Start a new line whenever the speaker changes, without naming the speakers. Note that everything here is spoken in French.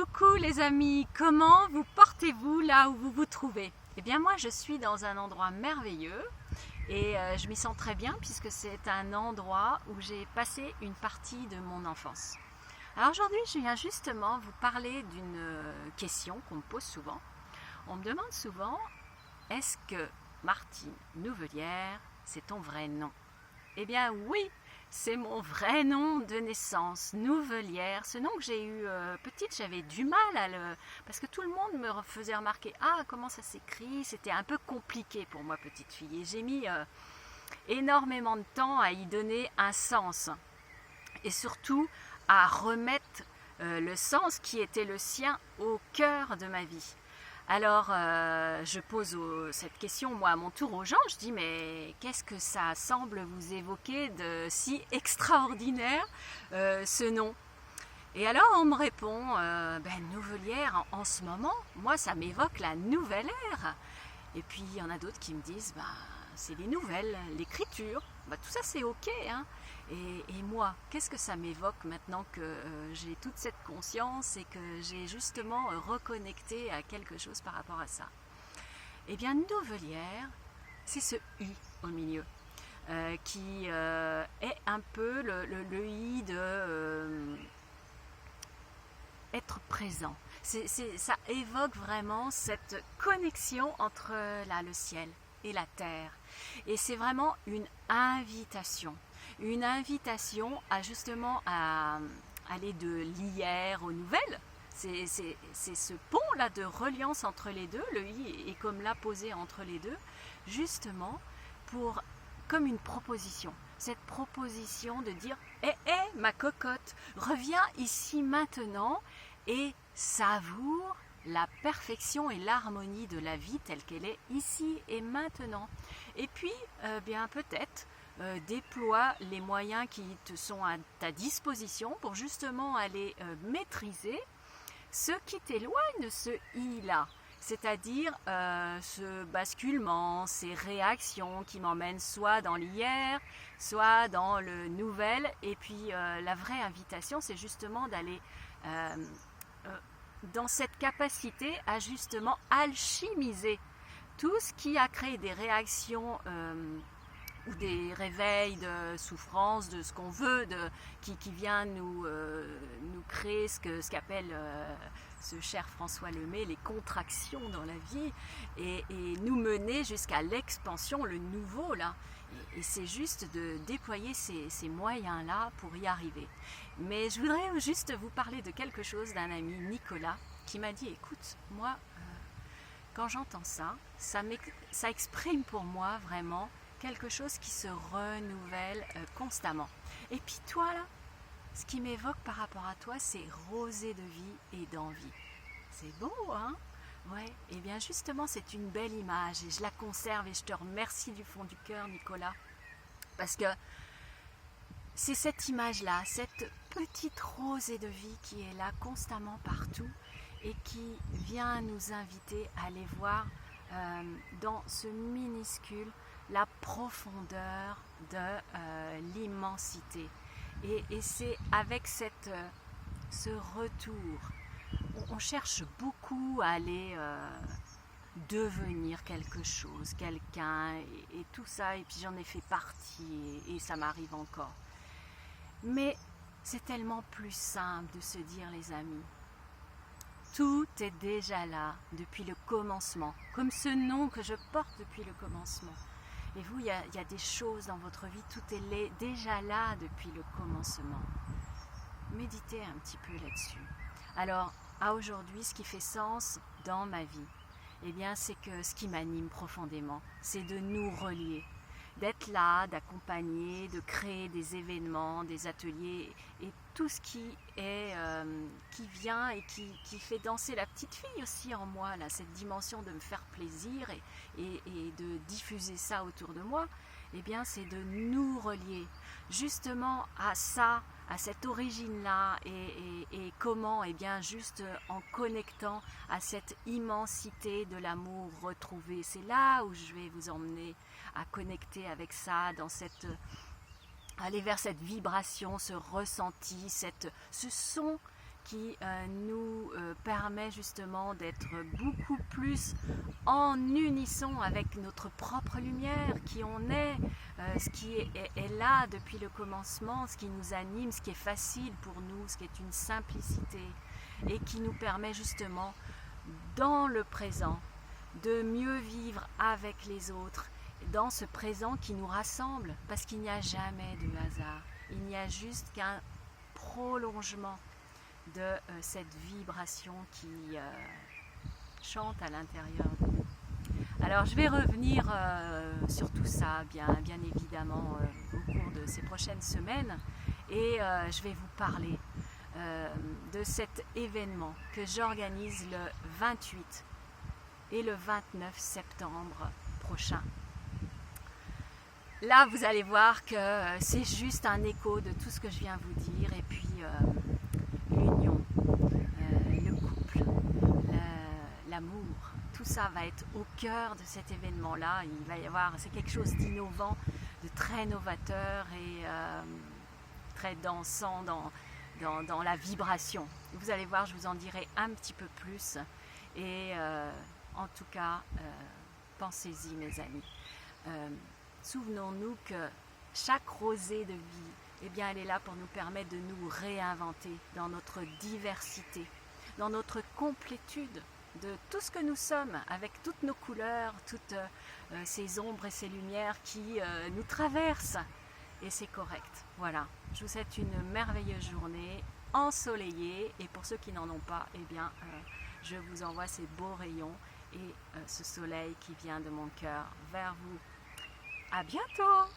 Coucou les amis, comment vous portez-vous là où vous vous trouvez? Eh bien moi je suis dans un endroit merveilleux et je m'y sens très bien puisque c'est un endroit où j'ai passé une partie de mon enfance. Alors aujourd'hui je viens justement vous parler d'une question qu'on me pose souvent. On me demande souvent, est-ce que Martine Nouvelière c'est ton vrai nom? Eh bien oui, c'est mon vrai nom de naissance, Nouvelière. Ce nom que j'ai eu petite, j'avais du mal à le... Parce que tout le monde me faisait remarquer, ah comment ça s'écrit, c'était un peu compliqué pour moi petite fille. Et j'ai mis énormément de temps à y donner un sens. Et surtout à remettre le sens qui était le sien au cœur de ma vie. Alors, je pose cette question, moi, à mon tour aux gens. Je dis, mais qu'est-ce que ça semble vous évoquer de si extraordinaire, ce nom? Et alors, on me répond, Nouvelière, en ce moment, moi, ça m'évoque la nouvelle ère. Et puis, il y en a d'autres qui me disent, c'est les nouvelles, l'écriture. Tout ça, c'est OK, hein. Et moi, qu'est-ce que ça m'évoque maintenant que j'ai toute cette conscience et que j'ai justement reconnecté à quelque chose par rapport à ça? Eh bien, Nouvelière, c'est ce I au milieu qui est un peu le I de être présent. Ça évoque vraiment cette connexion entre le ciel et la terre. Et c'est vraiment une invitation à justement à aller de l'hier aux nouvelles. C'est ce pont-là de reliance entre les deux, le i est comme là posé entre les deux, justement comme une proposition. Cette proposition de dire ma cocotte, reviens ici maintenant et savoure la perfection et l'harmonie de la vie telle qu'elle est ici et maintenant. Et puis, peut-être déploie les moyens qui te sont à ta disposition pour justement aller maîtriser ce qui t'éloigne de ce i-là. C'est-à-dire ce basculement, ces réactions qui m'emmènent soit dans l'hier, soit dans le nouvel. Et puis la vraie invitation, c'est justement d'aller dans cette capacité à justement alchimiser tout ce qui a créé des réactions ou des réveils de souffrance, de ce qu'on veut, qui vient nous créer ce qu'appelle ce cher François Lemay, les contractions dans la vie, et nous mener jusqu'à l'expansion, le nouveau là. Et c'est juste de déployer ces moyens-là pour y arriver. Mais je voudrais juste vous parler de quelque chose d'un ami, Nicolas, qui m'a dit, écoute, moi, quand j'entends ça, ça exprime pour moi vraiment quelque chose qui se renouvelle constamment. Et puis toi là, ce qui m'évoque par rapport à toi, c'est rosée de vie et d'envie. C'est beau, hein? Ouais, et bien justement, c'est une belle image et je la conserve et je te remercie du fond du cœur, Nicolas, parce que c'est cette image-là, cette petite rosée de vie qui est là constamment partout et qui vient nous inviter à aller voir dans ce minuscule la profondeur de l'immensité. Et c'est avec ce retour, on cherche beaucoup à aller devenir quelque chose, quelqu'un, et tout ça, et puis j'en ai fait partie, et ça m'arrive encore. Mais c'est tellement plus simple de se dire, les amis, tout est déjà là depuis le commencement, comme ce nom que je porte depuis le commencement. Et vous, il y a des choses dans votre vie, tout est déjà là depuis le commencement. Méditez un petit peu là-dessus. Alors, à aujourd'hui, ce qui fait sens dans ma vie, eh bien, c'est que ce qui m'anime profondément, c'est de nous relier, d'être là, d'accompagner, de créer des événements, des ateliers et tout ce qui est qui vient et qui fait danser la petite fille aussi en moi, là, cette dimension de me faire plaisir et de diffuser ça autour de moi. Eh bien, c'est de nous relier justement à ça, à cette origine-là et comment? Eh bien, juste en connectant à cette immensité de l'amour retrouvé. C'est là où je vais vous emmener à connecter avec ça, aller vers cette vibration, ce ressenti, ce son qui nous permet justement d'être beaucoup plus en unisson avec notre propre lumière, qui on est, ce qui est là depuis le commencement, ce qui nous anime, ce qui est facile pour nous, ce qui est une simplicité et qui nous permet justement dans le présent de mieux vivre avec les autres, dans ce présent qui nous rassemble, parce qu'il n'y a jamais de hasard, il n'y a juste qu'un prolongement de cette vibration qui chante à l'intérieur de nous. Alors je vais revenir sur tout ça bien évidemment au cours de ces prochaines semaines et je vais vous parler de cet événement que j'organise le 28 et le 29 septembre prochain. Là, vous allez voir que c'est juste un écho de tout ce que je viens vous dire et puis l'union, le couple, l'amour, tout ça va être au cœur de cet événement-là. Il va y avoir, c'est quelque chose d'innovant, de très novateur et très dansant dans la vibration. Vous allez voir, je vous en dirai un petit peu plus et en tout cas, pensez-y mes amis. Souvenons-nous que chaque rosée de vie, eh bien, elle est là pour nous permettre de nous réinventer dans notre diversité, dans notre complétude de tout ce que nous sommes, avec toutes nos couleurs, toutes ces ombres et ces lumières qui nous traversent. Et c'est correct. Voilà, je vous souhaite une merveilleuse journée ensoleillée. Et pour ceux qui n'en ont pas, eh bien, je vous envoie ces beaux rayons et ce soleil qui vient de mon cœur vers vous. À bientôt!